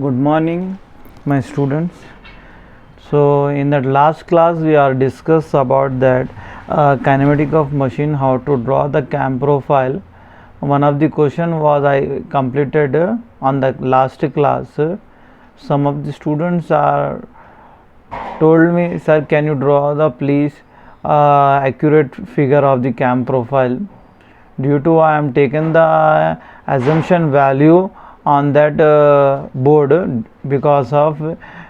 Good morning, my students. So in that last class we are discussed about that kinematic of machine, how to draw the cam profile. One of the question was I completed on the last class. Some of the students are told me, sir, can you draw the please accurate figure of the cam profile. Due to I am taken the assumption value on that board, because of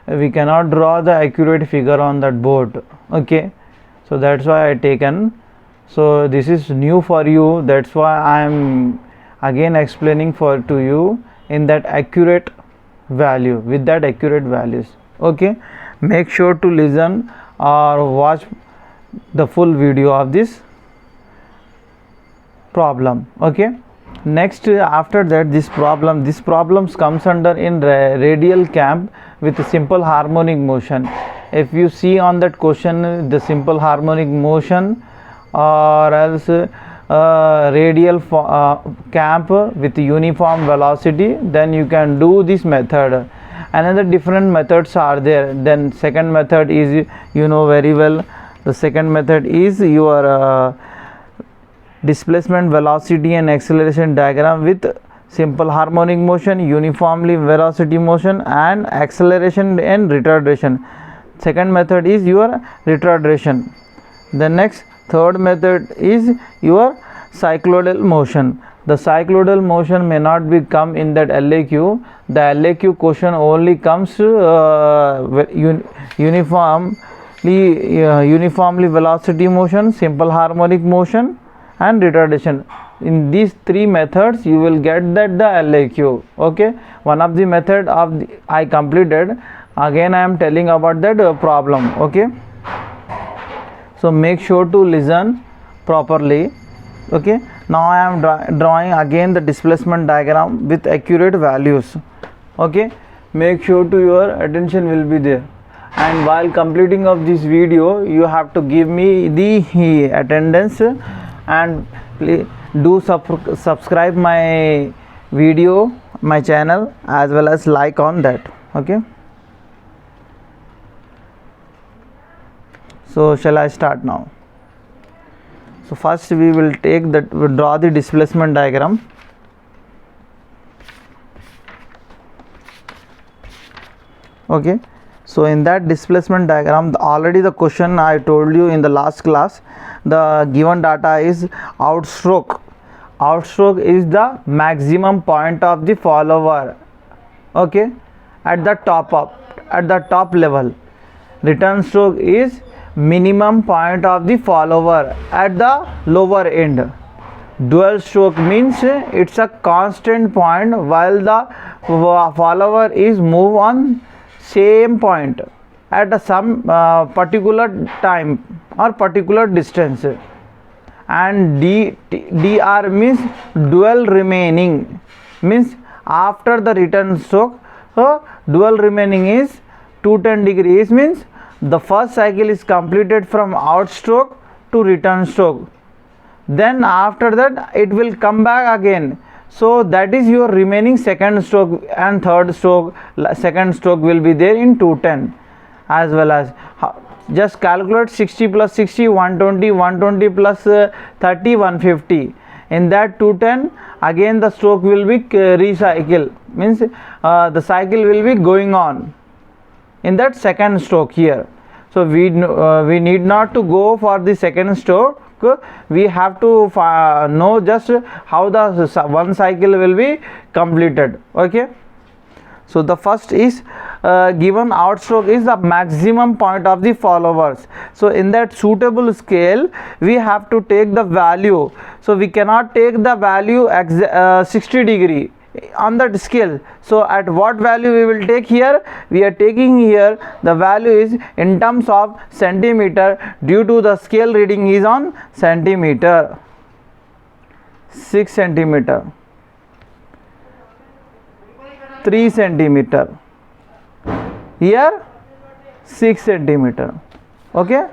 we cannot draw the accurate figure on that board. Okay, so that's why I taken. So this is new for you, that's why I am again explaining for to you in that accurate value, with that accurate values. Okay, make sure to listen or watch the full video of this problem. Okay, next after that this problems comes under in radial cam with simple harmonic motion. If you see on that question the simple harmonic motion or else radial cam with uniform velocity, then you can do this method. Another different methods are there. Then second method is, you know very well, the second method is your displacement, velocity and acceleration diagram with simple harmonic motion, uniformly velocity motion and acceleration and retardation. Second method is your retardation. The next third method is your cycloidal motion. The cycloidal motion may not be come in that LAQ. The LAQ question only comes uniformly velocity motion, simple harmonic motion and retardation. In these three methods you will get that the LAQ. Okay, one of the method of the I completed. Again I am telling about that problem. Okay, so make sure to listen properly. Okay, now I am drawing again the displacement diagram with accurate values. Okay, make sure to your attention will be there, and while completing of this video you have to give me the attendance, and please do subscribe my video, my channel, as well as like on that. Okay, so shall I start now? So first we will draw the displacement diagram. Okay, so in that displacement diagram, already the question I told you in the last class, the given data is outstroke. Outstroke is the maximum point of the follower. Okay, at the top level. Return stroke is minimum point of the follower at the lower end. Dual stroke means it's a constant point while the follower is move on same point at some particular time or particular distance. And DR means dual remaining, means after the return stroke dual remaining is 210 degrees, means the first cycle is completed from outstroke to return stroke, then after that it will come back again. So that is your remaining second stroke and third stroke. Second stroke will be there in 210. As well as just calculate 60 plus 60 120, 120 plus 30 150. In that 210 again the stroke will be recycle, means the cycle will be going on in that second stroke here. So we need not to go for the second stroke. We have to know just how the one cycle will be completed. Okay, so the first is given outstroke is the maximum point of the followers. So in that suitable scale we have to take the value. So we cannot take the value 60 degree on that scale. So at what value we will take here? We are taking here the value is in terms of centimeter, due to the scale reading is on centimeter. 6 centimeter, 3 centimeter, here 6 centimeter. Okay,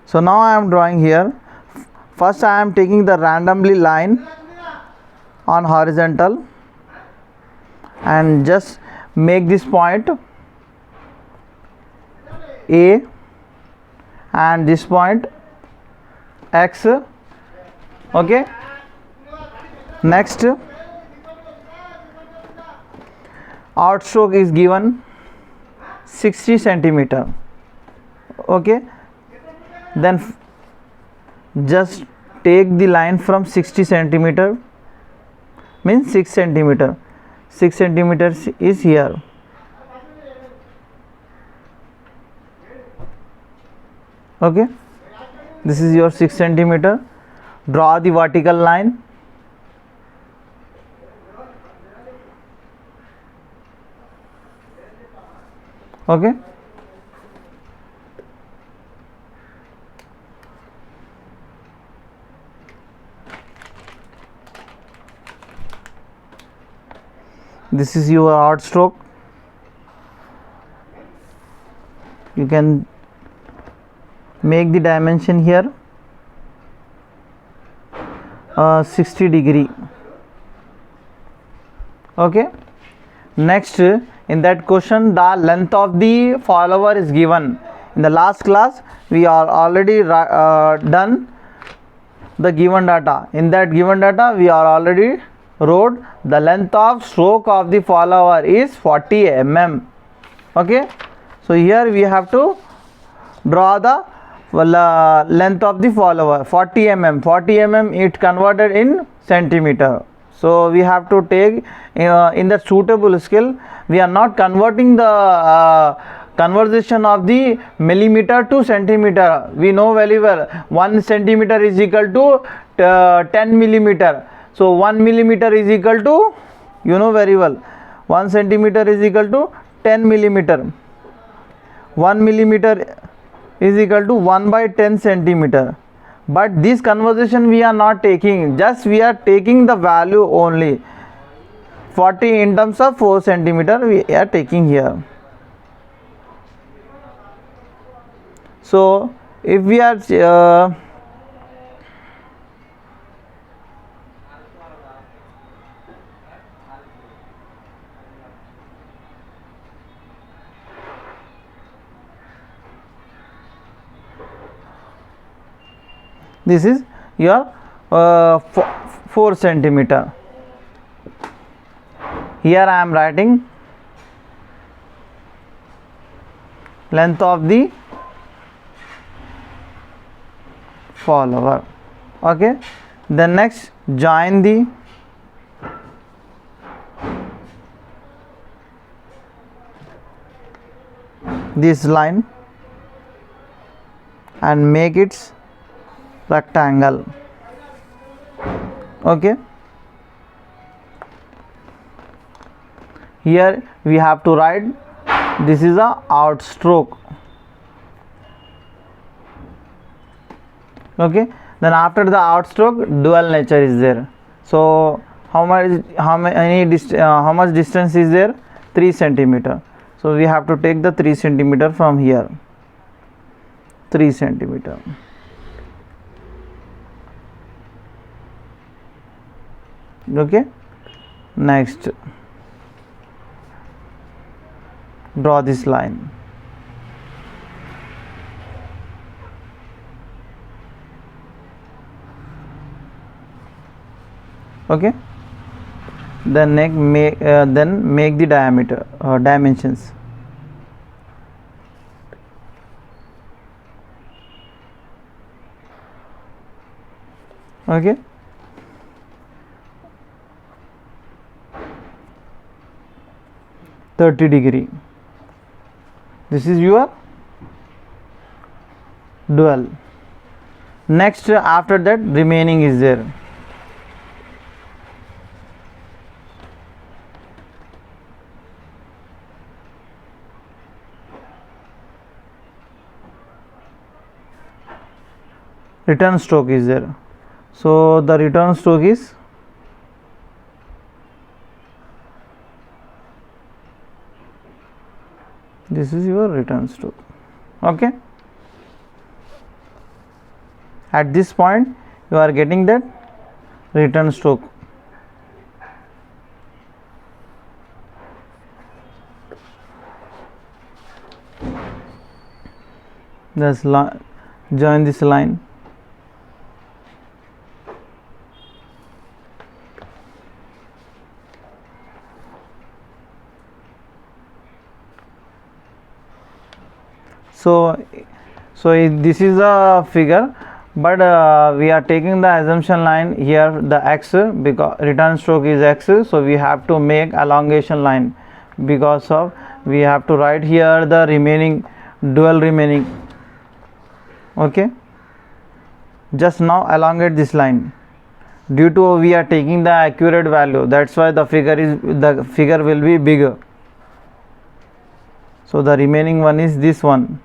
so now I am drawing here. First I am taking the randomly line on horizontal, and just make this point A and this point X. Okay, next outstroke is given 60 centimeter. Okay, then just take the line from 60 centimeter, means 6 centimeter. 6 centimeters is here. Okay, this is your 6 centimeter. Draw the vertical line. Okay, this is your outstroke. You can make the dimension here 60 degree. Okay, next in that question the length of the follower is given. In the last class we are already done the given data. In that given data we are already wrote the length of stroke of the follower is 40 mm. Okay, so here we have to draw the length of the follower 40 mm. 40 mm it converted in centimeter. So we have to take in the suitable scale. We are not converting the conversion of the millimeter to centimeter. We know very well 1 centimeter is equal to 10 millimeter. So 1 millimeter is equal to, you know very well, 1 centimeter is equal to 10 millimeter. 1 millimeter is equal to 1 by 10 centimeter. But this conversation we are not taking, just we are taking the value only. 40 in terms of 4 centimeter we are taking here. So if we are this is your 4 centimeter. Here I am writing length of the follower. Okay, then next join this line and make its rectangle. Okay, here we have to write this is a outstroke. Okay, then after the outstroke dual nature is there. So how much distance is there? 3 centimeter. So we have to take the 3 centimeter from here. 3 centimeter. Okay, next draw this line. Okay, then make the diameter dimensions. Okay, (30°). This is your dual. Next after that remaining is there. Return stroke is there. So the return stroke is this is your return stroke. Okay, at this point you are getting that return stroke. Just join this line. So this is a figure, but we are taking the assumption line here, the x, because return stroke is x, so we have to make elongation line, because of we have to write here the remaining dual remaining. Okay, just now elongate this line. Due to we are taking the accurate value, that's why the figure will be bigger. So the remaining one is this one.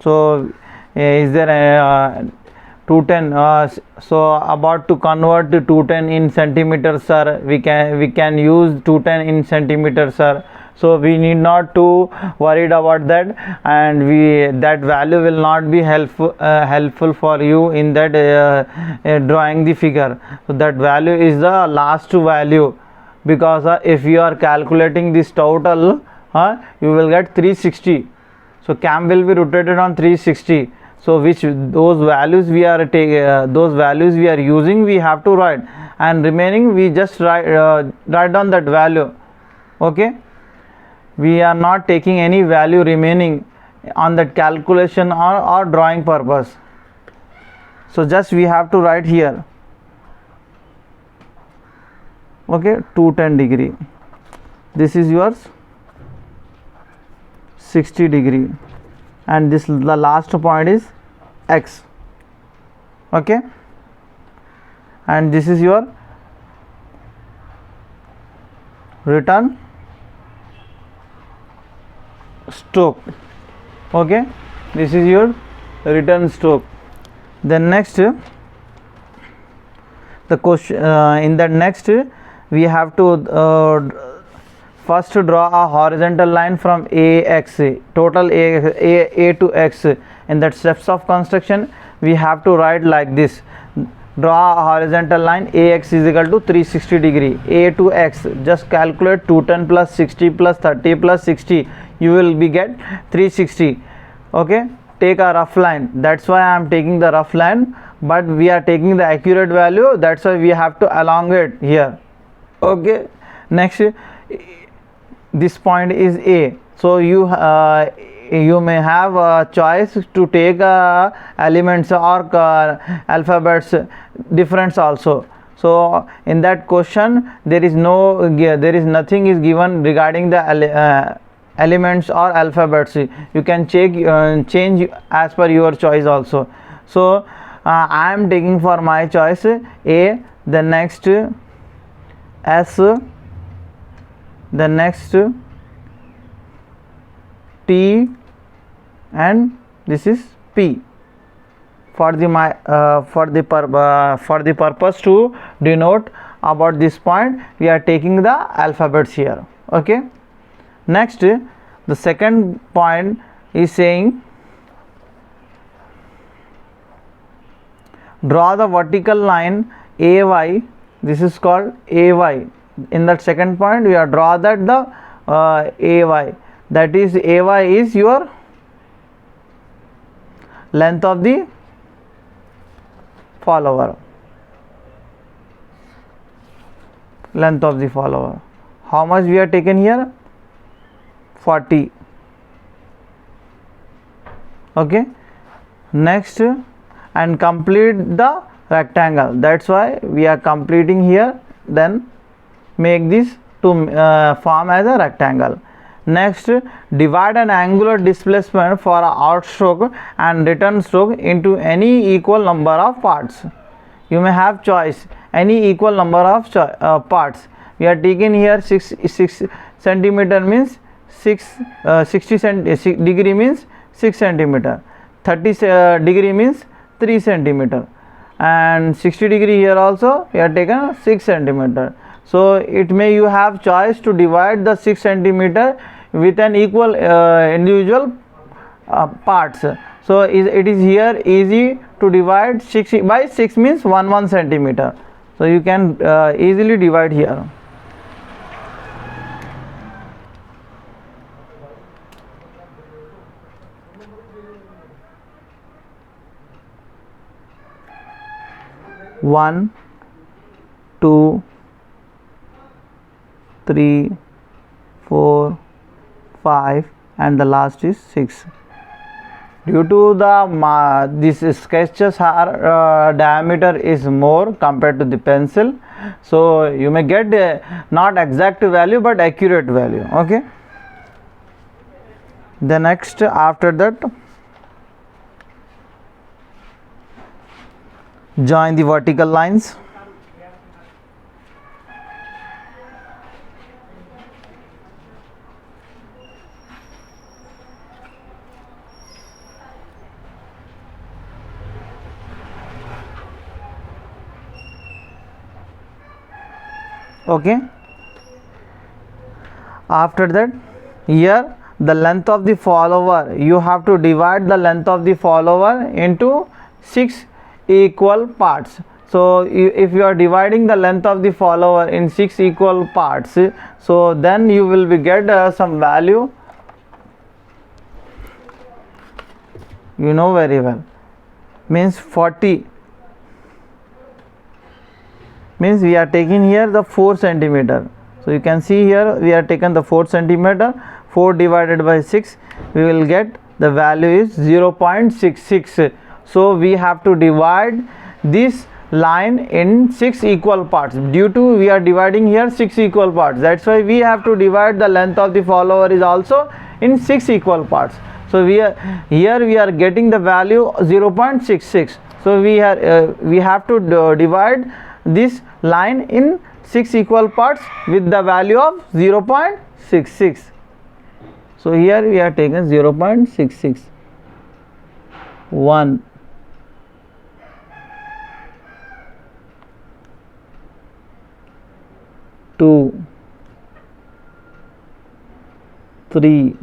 So is there 210? So about to convert to 210 in centimeters, sir. We can use 210 in centimeters, sir. So we need not to worried about that, and that value will not be helpful for you in that drawing the figure. So that value is the last value, because if you are calculating this total, you will get 360. So cam will be rotated on 360. So those values we are using, we have to write, and remaining we just write down that value. Okay, we are not taking any value remaining on that calculation or drawing purpose. So just we have to write here. Okay, 210 degree. This is yours 60 degree, and the last point is x. Okay, and this is your return stroke. Okay, this is your return stroke. Then next, the question in that next we have to first draw a horizontal line from AX, total A to X. In that steps of construction, we have to write like this. Draw a horizontal line, AX is equal to 360 degree. A to X, just calculate 210 plus 60 plus 30 plus 60, you will be get 360. Okay, take a rough line. That's why I am taking the rough line, but we are taking the accurate value. That's why we have to elongate here. Okay, next, this point is A. So you may have a choice to take elements or alphabets difference also. So in that question there is nothing is given regarding the elements or alphabets. You can change as per your choice also. So I am taking for my choice A, the next S, the next T, and this is P. For the purpose to denote about this point, we are taking the alphabets here. Okay, next, the second point is saying draw the vertical line AY. This is called AY. In that second point, we are draw that the AY, that is AY is your length of the follower. Length of the follower. How much we are taken here? 40. Okay, next, and complete the rectangle. That's why we are completing here. Then make this to form as a rectangle. Next, divide an angular displacement for a outstroke and return stroke into any equal number of parts. You may have choice any equal number of parts. We are taking here 6 centimeter means 60 degree means 6 centimeter, 30 degree means 3 centimeter, and 60 degree here also we are taken 6 centimeter. So it may you have choice to divide the 6 centimeter with an equal individual parts. So it is here easy to divide 6 by 6 means 1 centimeter. So you can easily divide here. 1 2 3 4 5 and the last is 6. Due to the this sketches are diameter is more compared to the pencil, so you may get not exact value but accurate value. Okay, the next after that, join the vertical lines. Okay, after that, here the length of the follower, you have to divide the length of the follower into 6 equal parts. So if you are dividing the length of the follower in 6 equal parts, so then you will be get some value, you know very well, means 40, means we are taking here the 4 centimeter. So you can see here we are taken the 4 centimeter, 4 divided by 6, we will get the value is 0.66. So we have to divide this line in 6 equal parts. Due to we are dividing here 6 equal parts, that's why we have to divide the length of the follower is also in 6 equal parts. So we are here we are getting the value 0.66. So we have to divide this line in 6 equal parts with the value of 0.66. So here we are taken 0.66, 1 2 3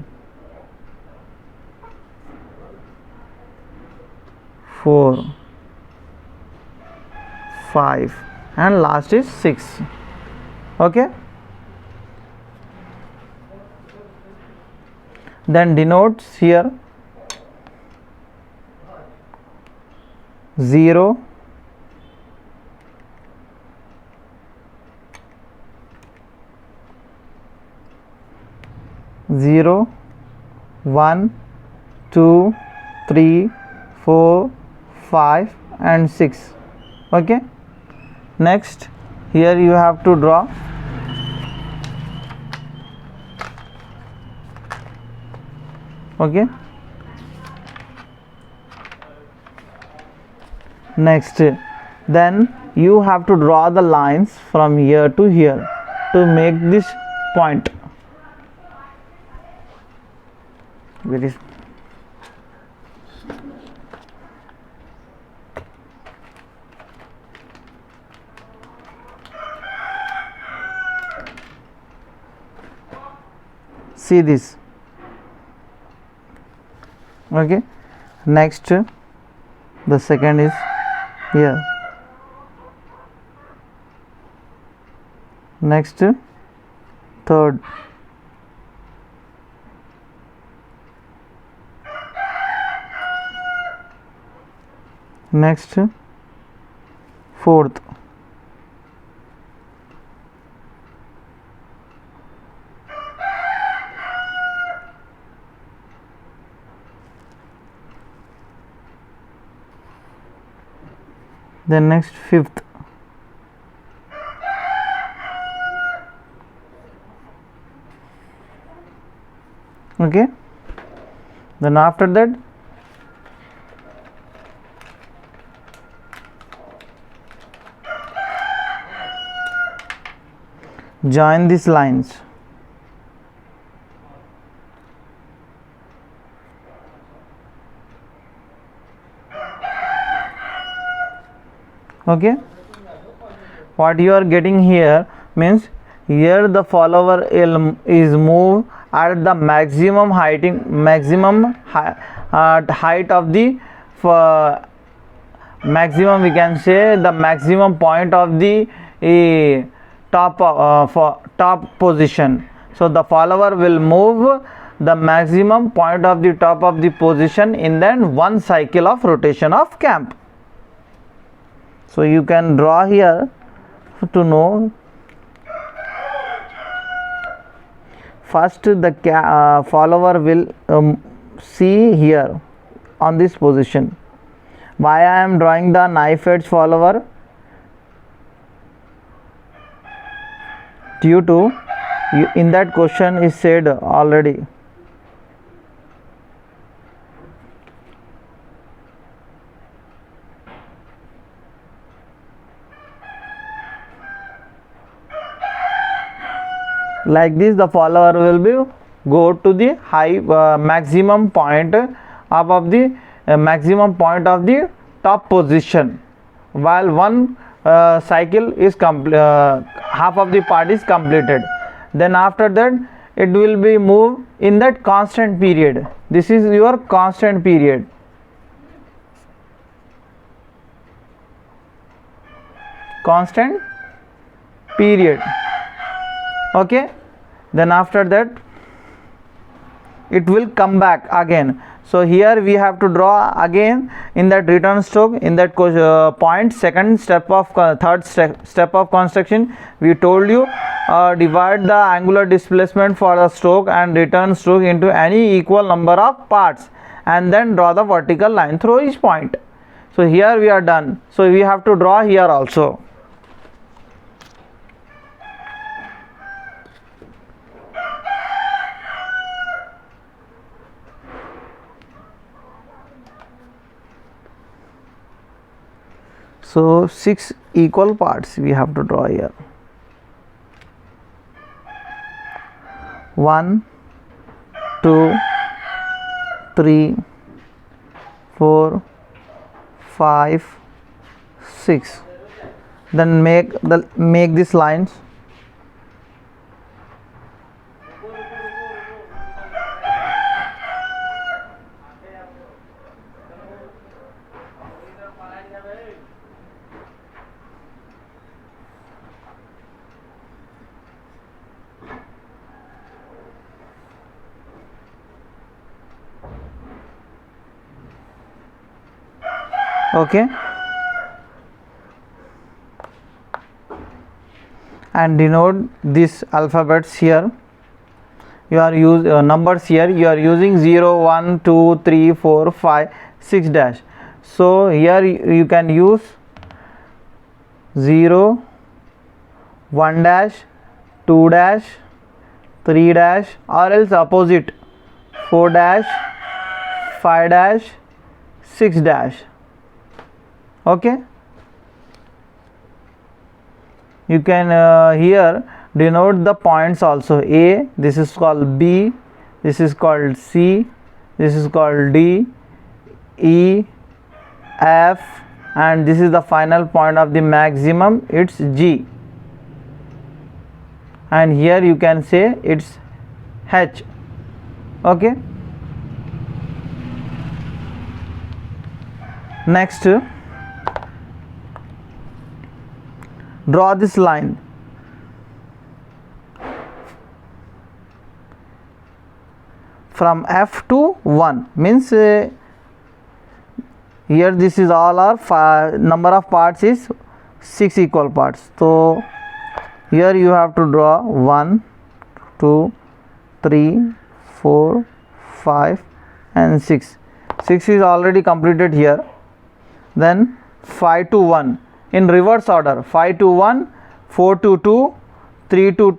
4 5 and last is 6. Okay, then denotes here 0 0 1 2 3 4 5 and 6. Okay, next here you have to draw okay. Next, then you have to draw the lines from here to here to make this point. Very see this. Okay, next the second is here, next third, next fourth, then next fifth, okay. Then after that join these lines. Okay, what you are getting here means here the follower is moved at the maximum height of the maximum, we can say the maximum point of the top position. So the follower will move the maximum point of the top of the position in then one cycle of rotation of camp. So you can draw here to know. First the follower will see here on this position. Why I am drawing the knife edge follower? Due to in that question is said already. Like this, the follower will be go to the high maximum point above the maximum point of the top position, while one cycle is half of the part is completed. Then after that it will be moved in that constant period. This is your constant period. Constant period. Okay, then after that it will come back again. So here we have to draw again in that return stroke, in that point, second step of third step of construction. We told you divide the angular displacement for the stroke and return stroke into any equal number of parts, and then draw the vertical line through each point. So here we are done. So we have to draw here also. So 6 equal parts we have to draw here. 1, 2, 3, 4, 5, 6. Then make these lines. Okay, and denote these alphabets here. You are use numbers here. You are using 0, 1, 2, 3, 4, 5, 6 dash. So here you can use 0, 1 dash, 2 dash, 3 dash, or else opposite 4 dash, 5 dash, 6 dash. Okay, you can here denote the points also. A, this is called B, this is called C, this is called D, E, F, and this is the final point of the maximum, it's G, and here you can say it's H. Okay, next draw this line. From F to 1 means here this is all our number of parts is 6 equal parts. So here you have to draw 1, 2, 3, 4, 5 and 6. 6 is already completed here. Then 5 to 1 in reverse order, 5 to 1, 4 to 2, 3 to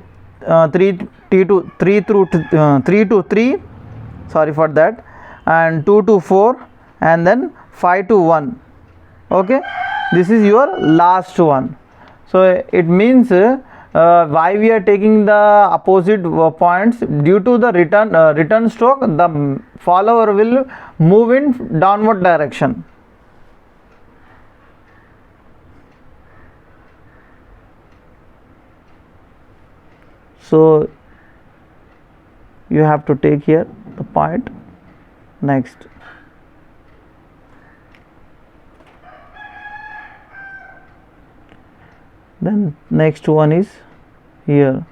3, sorry for that, and 2 to 4, and then 5 to 1. Okay, this is your last one. So it means why we are taking the opposite points? Due to the return stroke, the follower will move in downward direction. So you have to take here the point. Next, then next one is here.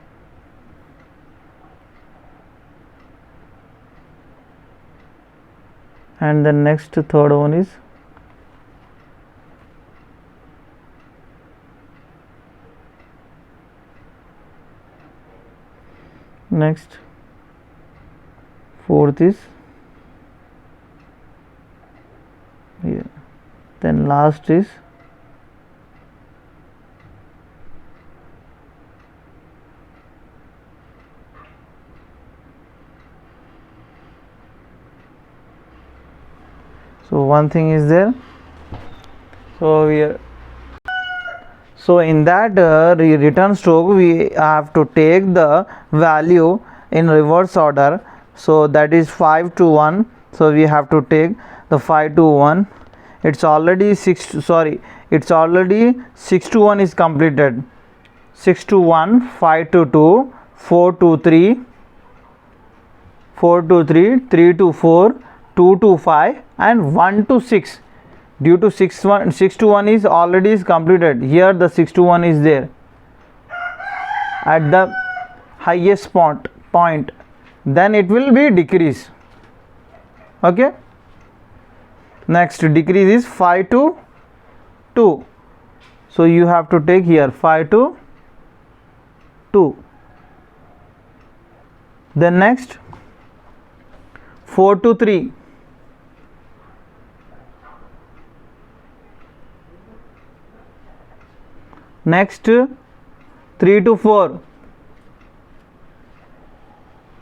And the next third one is next fourth is here, then last is so one thing is there. So in that return stroke we have to take the value in reverse order, so that is 5 to 1. So we have to take the 5 to 1. It's already 6 to 1 is completed. 6 to 1, 5 to 2, 4 to 3, 4 to 3, 3 to 4, 2 to 5 and 1 to 6. Due to 6 to 1 is already completed. Here the 6 to 1 is there at the highest point, then it will be decrease. Okay, next decrease is 5 to 2. So you have to take here 5 to 2. Then next 4 to 3. Next 3 to 4.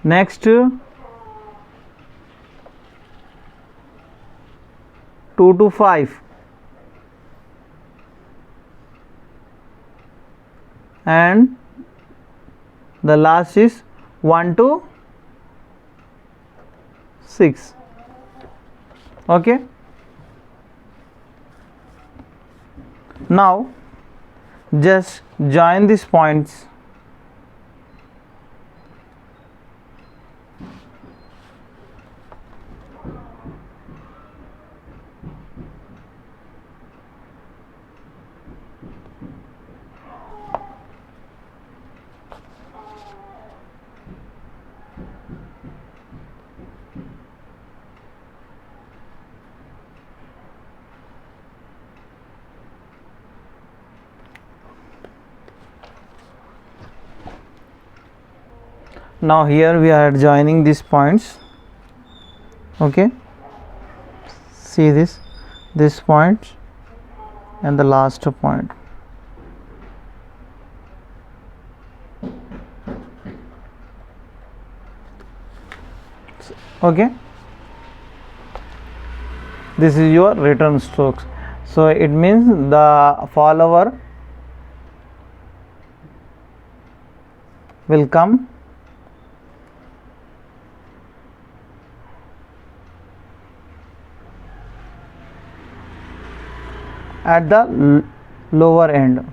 Next 2 to 5 and the last is 1 to 6. Okay, now just join these points. Now here we are joining these points. Okay, see this point and the last point. Okay, this is your return strokes. So it means the follower will come at the lower end.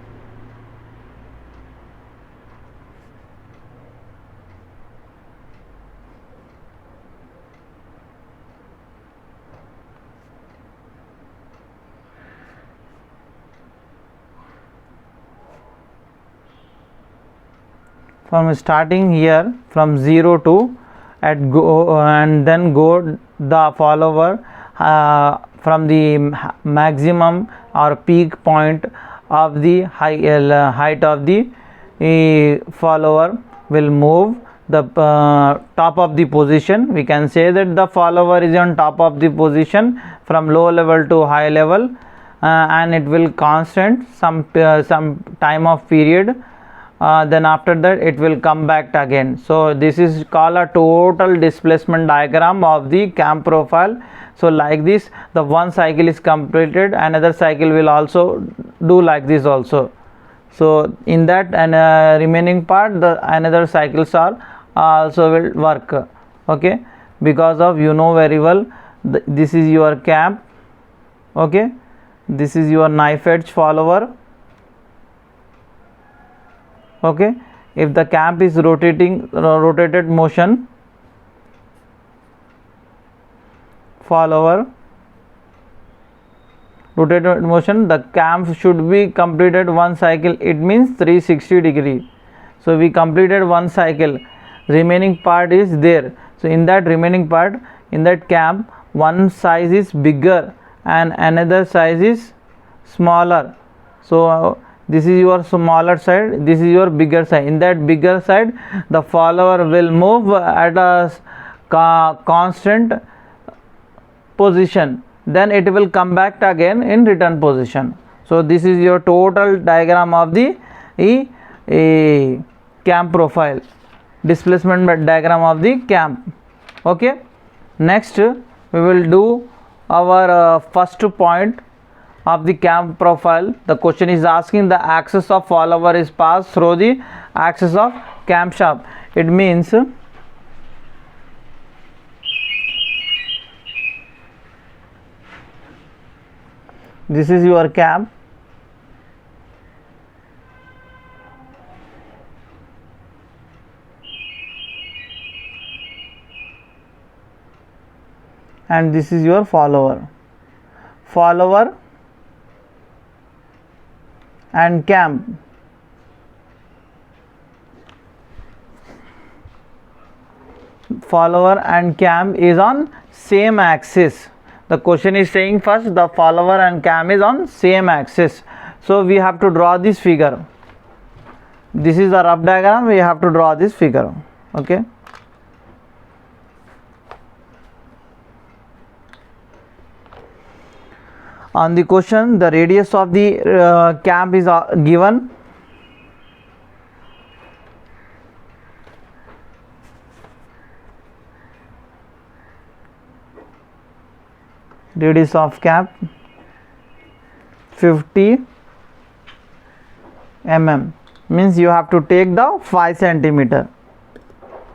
From starting here from 0 to at go and then go the follower from the maximum or peak point of the height of the follower will move the top of the position. We can say that the follower is on top of the position from low level to high level, and it will constant some time of period. Then after that it will come back again. So this is called a total displacement diagram of the cam profile. So like this, the one cycle is completed, another cycle will also do like this also. So in that and remaining part, the another cycles are also will work. Okay, because of you know very well this is your cam. Okay, this is your knife edge follower. Okay, if the cam is rotated motion, follower rotated motion, the cam should be completed one cycle, it means 360 degree. So we completed one cycle, remaining part is there. So in that remaining part, in that cam, one size is bigger and another size is smaller. So this is your smaller side, this is your bigger side. In that bigger side, the follower will move at a constant position, then it will come back again in return position. So this is your total diagram of the cam profile, displacement diagram of the cam. Okay, next we will do our first point of the cam profile. The question is asking the axis of follower is passed through the axis of camshaft. It means this is your cam, and this is your follower and cam. Follower and cam is on same axis. The question is saying first the follower and cam is on same axis. So we have to draw this figure. This is the rough diagram. We have to draw this figure. Okay. On the question, the radius of the cam is given. Radius of cap 50 mm, means you have to take the 5 centimeter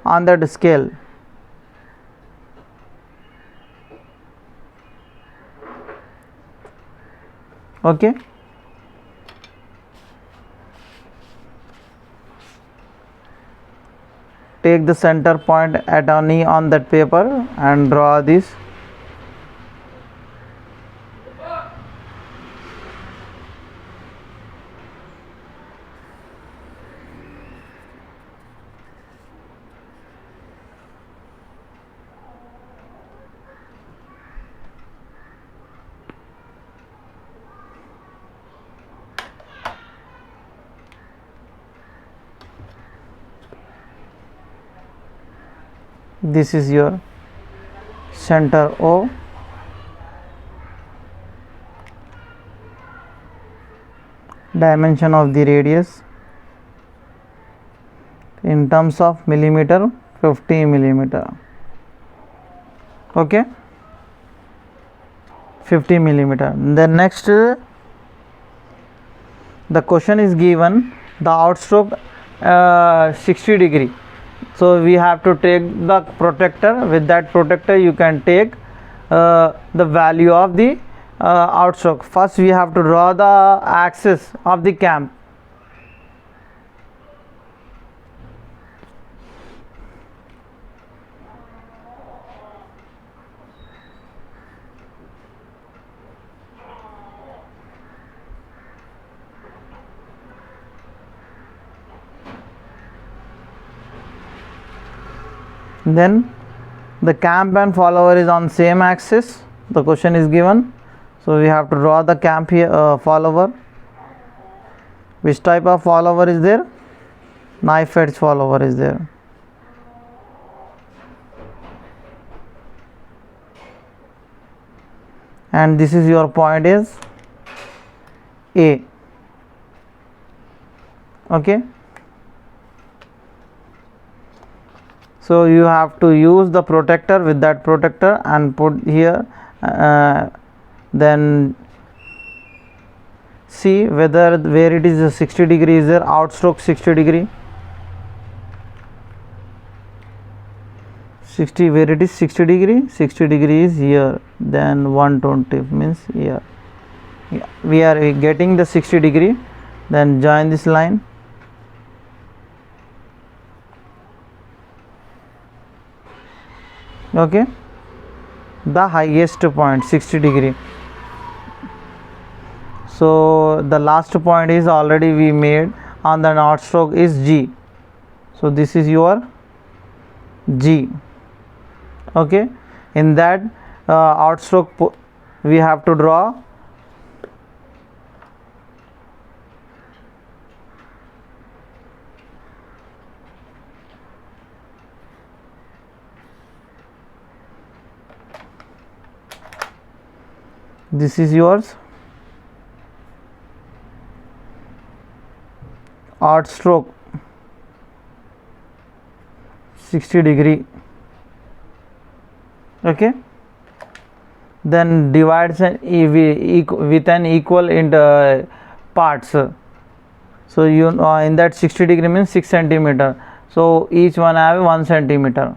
on that scale. Okay, take the center point at a knee on that paper and draw this. This is your center O. Dimension of the radius in terms of millimeter, 50 millimeter. Okay, 50 millimeter. Then next, the question is given the outstroke 60 degree. So we have to take the protractor. With that protractor you can take the value of the outstroke. First we have to draw the axis of the cam. Then the cam and follower is on same axis. The question is given, so we have to draw the cam here, follower. Which type of follower is there? Knife edge follower is there. And this is your point is A. Okay. So you have to use the protractor. With that protractor and put here, then see whether where it is a 60 degree is there, outstroke 60 degree, 60 where it is 60 degree, 60 degree is here, then 120 means here. We are getting the 60 degree, then join this line. Okay, the highest point 60 degree. So the last point is already we made on the outstroke is G. So this is your G. Okay, in that outstroke we have to draw This is yours arc stroke 60 degree. Okay, then divides with an equal in the parts. So you in that 60 degree means 6 centimeter, so each one have 1 centimeter.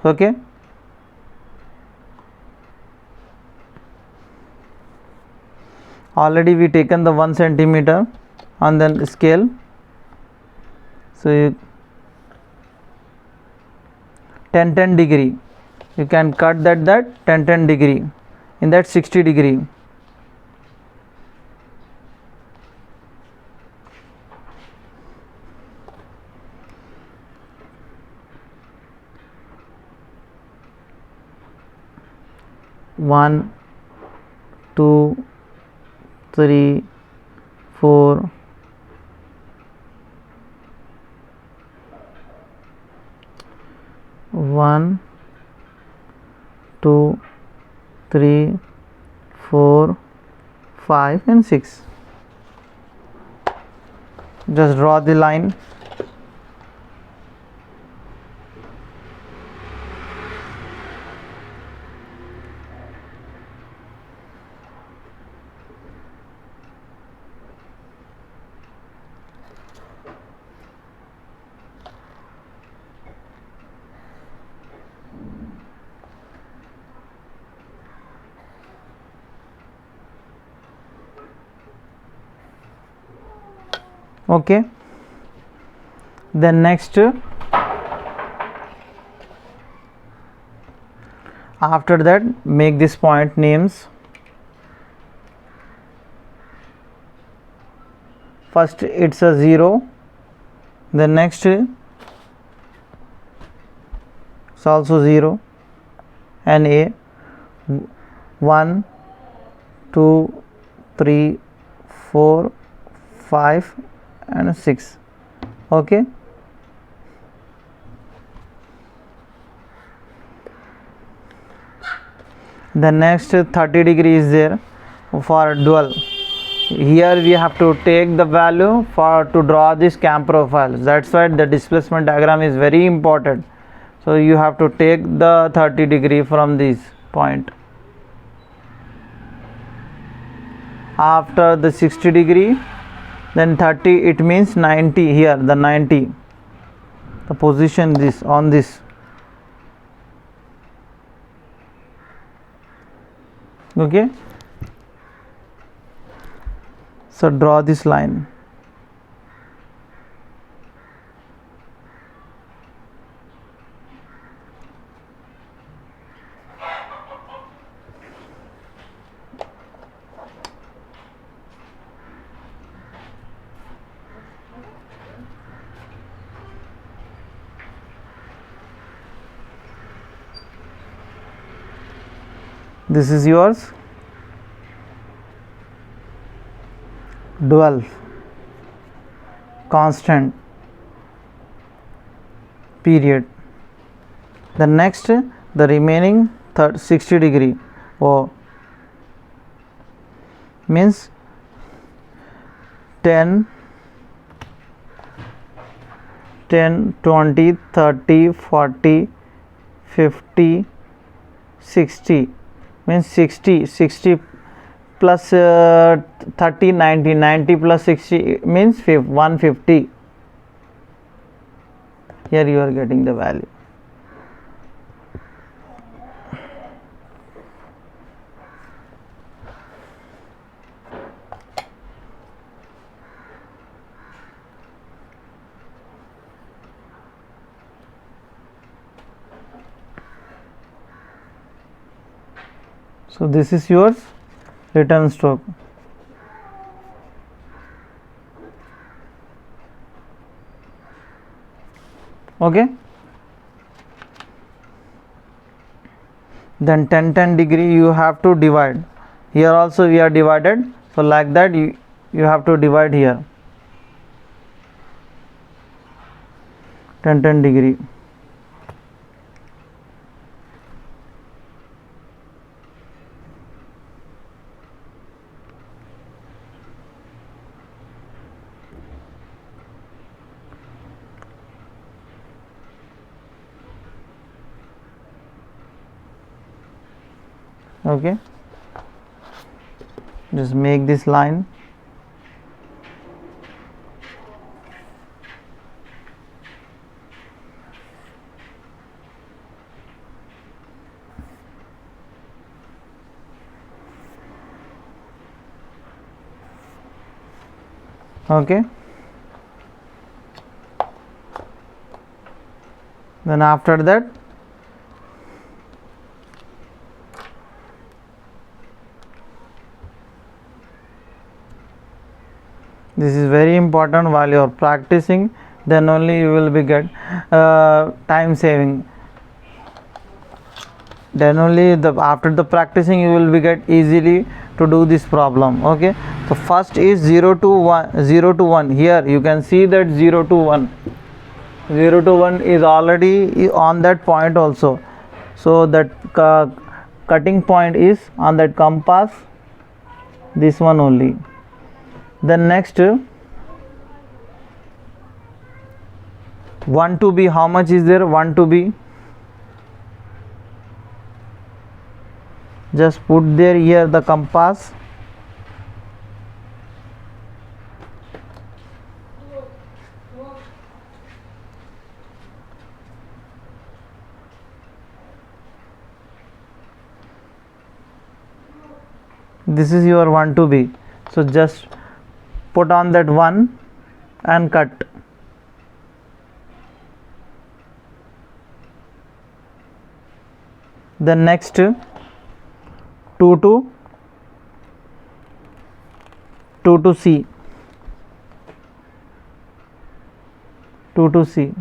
Okay, already we taken the 1 centimeter on the scale. So 10 degree you can cut that 10 degree in that 60 degree. One, 2, 3, 4, 1, 2, 3, 4, 5 and 6. Just draw the line. Okay, then next after that make this point names. First it's a 0, then next it's also 0 and a 1, 2, 3, 4, 5 and 6. Okay, the next 30 degree is there for dual. Here we have to take the value for to draw this cam profile. That's why the displacement diagram is very important. So you have to take the 30 degree from this point. After the 60 degree, then 30, it means 90 here, the 90, the position this on this. Okay, so draw this line. This is yours dual constant period. The next the remaining 60 degree means 10, 20, 30, 40, 50, 60 means 60 plus 30, 90 plus 60 means 150. Here you are getting the value. So this is your return stroke. Okay, then 10 degree you have to divide. Here also we are divided, so like that you have to divide here 10 degree. Okay, just make this line. Okay, then after that this is very important. While you are practicing, then only you will be get time saving. Then only after the practicing you will be get easily to do this problem. Okay, so first is 0 to 1, 0 to 1. Here you can see that 0 to 1, 0 to 1 is already on that point also. So that cutting point is on that compass, this one only. Then next 1 to B, how much is there? 1 to B, just put there here the compass. This is your 1 to B. So just put on that 1 and cut. Then next 2 to C, 2 to C.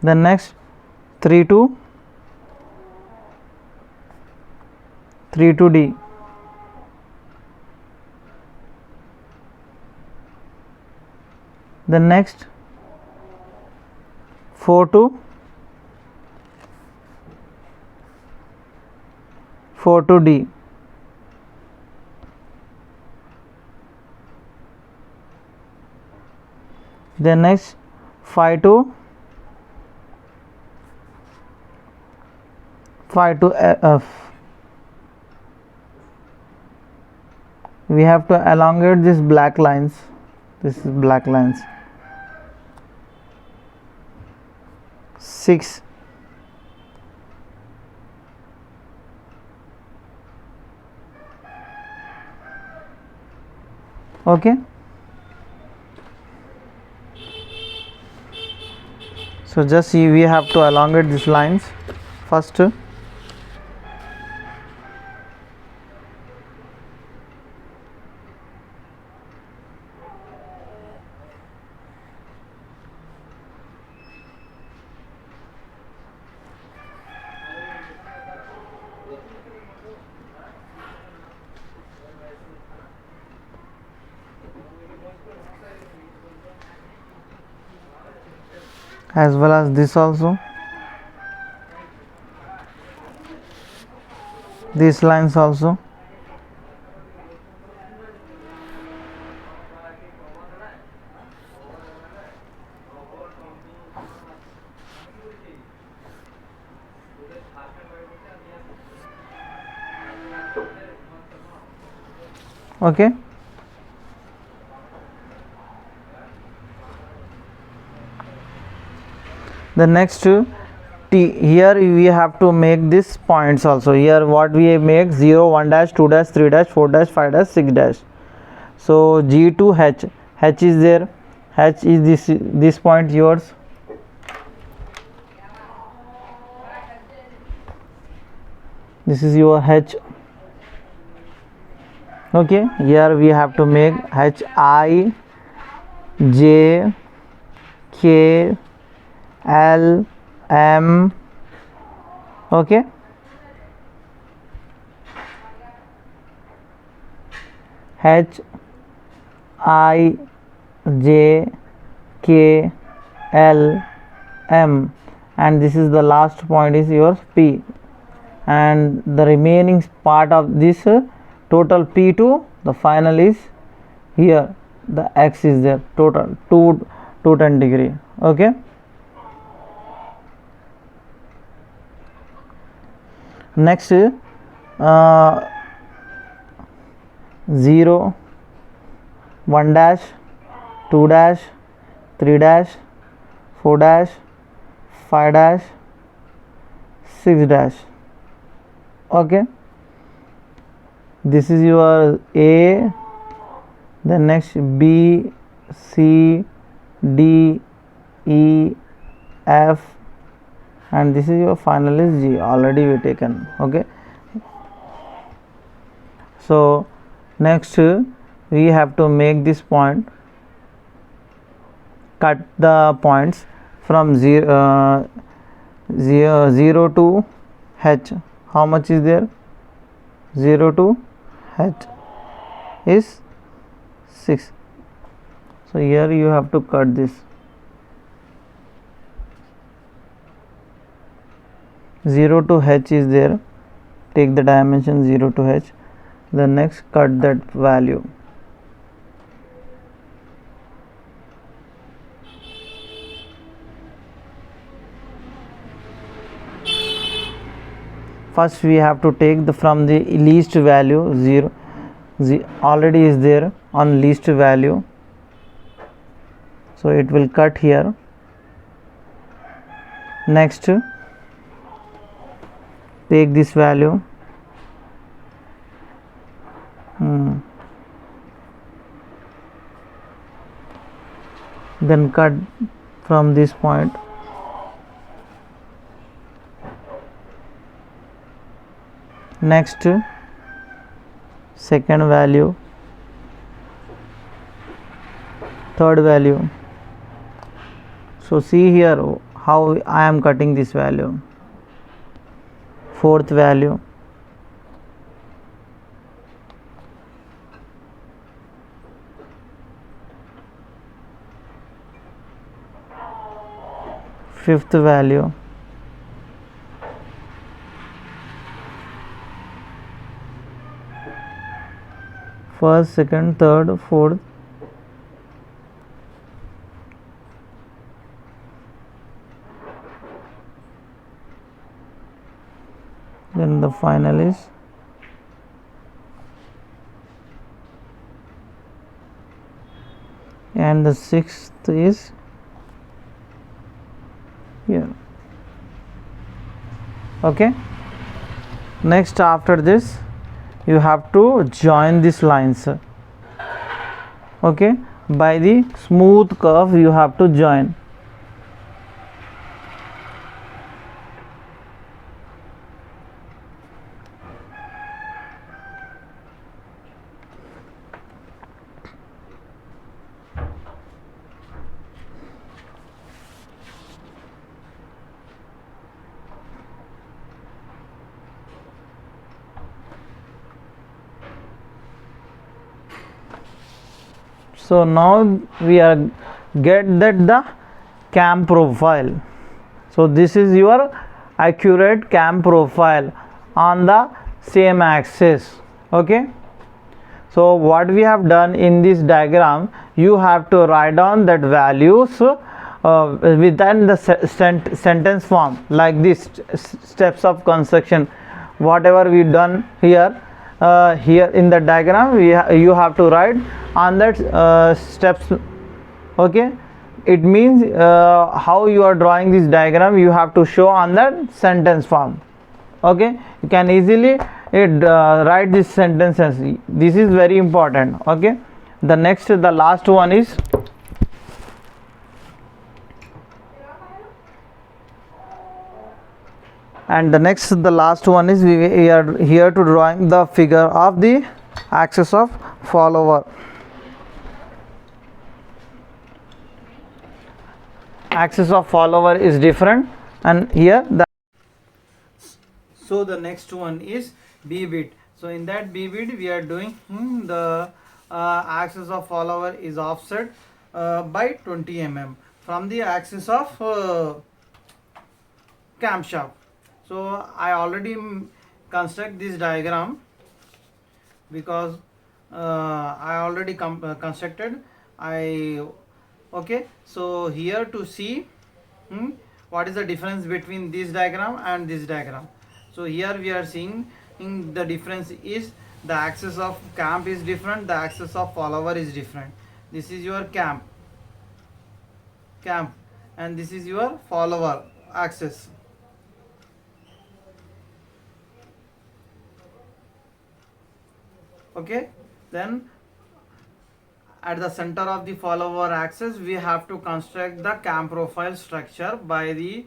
Then next 3 to D. Then next 4 to D. Then next 5 to F. We have to elongate these black lines. This is black lines. 6. Okay, so just see, we have to elongate these lines first. As well as this also, these lines also. Okay, the next T, here we have to make these points also. Here what we make, 0, 1 dash, 2 dash, 3 dash, 4 dash, 5 dash, 6 dash. So G to H, H is there, H is this point yours. This is your H. Okay, here we have to make H, I, J, K, L, M. Okay, H, I, J, K, L, M, and this is the last point is your P, and the remaining part of this total P2, the final is here, the X is there, total 210 degree. Okay, Next 0, 1 dash, 2 dash, 3 dash, 4 dash, 5 dash, 6 dash. Okay, this is your A, then next B, C, D, E, F, and this is your final is G, already we taken. Okay, so next we have to make this point, cut the points from 0 to H. How much is there? 0 to H is 6. So here you have to cut this. 0 to H is there. Take the dimension 0 to H. Then next cut that value. First we have to take the from the least value 0, already is there on least value, so it will cut here. Next take this value, then cut from this point. Next second value, third value. So see here how I am cutting this value. Fourth value, fifth value, first, second, third, fourth, then the final is and the sixth is here. Okay, next after this you have to join these lines. Okay, by the smooth curve you have to join. So now we are get that the cam profile. So this is your accurate cam profile on the same axis. Okay, so what we have done in this diagram, you have to write down that values within the sentence form, like this steps of construction. Whatever we done here, here in the diagram you have to write on that steps. Okay, it means how you are drawing this diagram you have to show on that sentence form. Okay, you can easily write these sentences. This is very important. Okay, the next, the last one is and the next, the last one is we are here to drawing the figure of the axis of follower. Axis of follower is different, and here the so the next one is B bit. So in that B bit we are doing the axis of follower is offset by 20 mm from the axis of camshaft. So I already construct this diagram because I already constructed. Okay, so here to see what is the difference between this diagram and this diagram. So here we are seeing the difference is the axis of camp is different, the axis of follower is different. This is your camp, and this is your follower axis. Okay, then at the center of the follower axis we have to construct the cam profile structure by the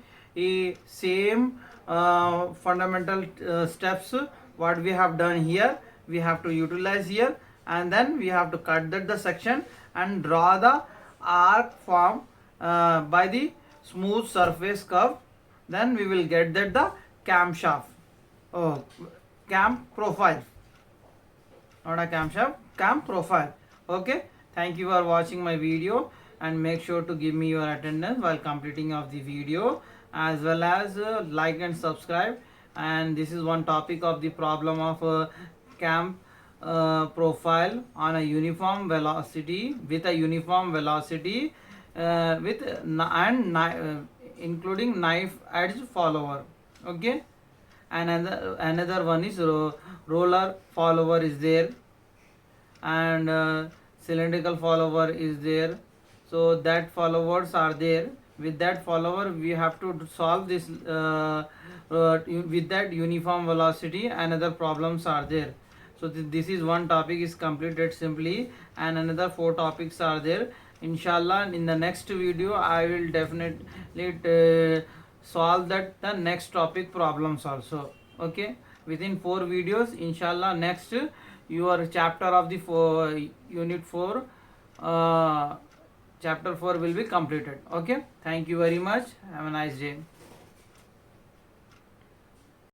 same fundamental steps what we have done here we have to utilize here, and then we have to cut that the section and draw the arc form by the smooth surface curve. Then we will get that the camshaft, cam profile, not a camshaft, cam profile. Okay, thank you for watching my video, and make sure to give me your attendance while completing of the video, as well as like and subscribe. And this is one topic of the problem of cam profile on a uniform velocity, with a uniform velocity with including knife edge follower. Okay, and another one is roller follower is there, and cylindrical follower is there. So that followers are there. With that follower we have to solve this with that uniform velocity. Another problems are there. So this is one topic is completed simply, and another 4 topics are there. Inshallah, in the next video I will definitely solve that the next topic problems also. Okay, within 4 videos, inshallah, next your chapter of the unit 4 chapter 4 will be completed. Okay, thank you very much, have a nice day.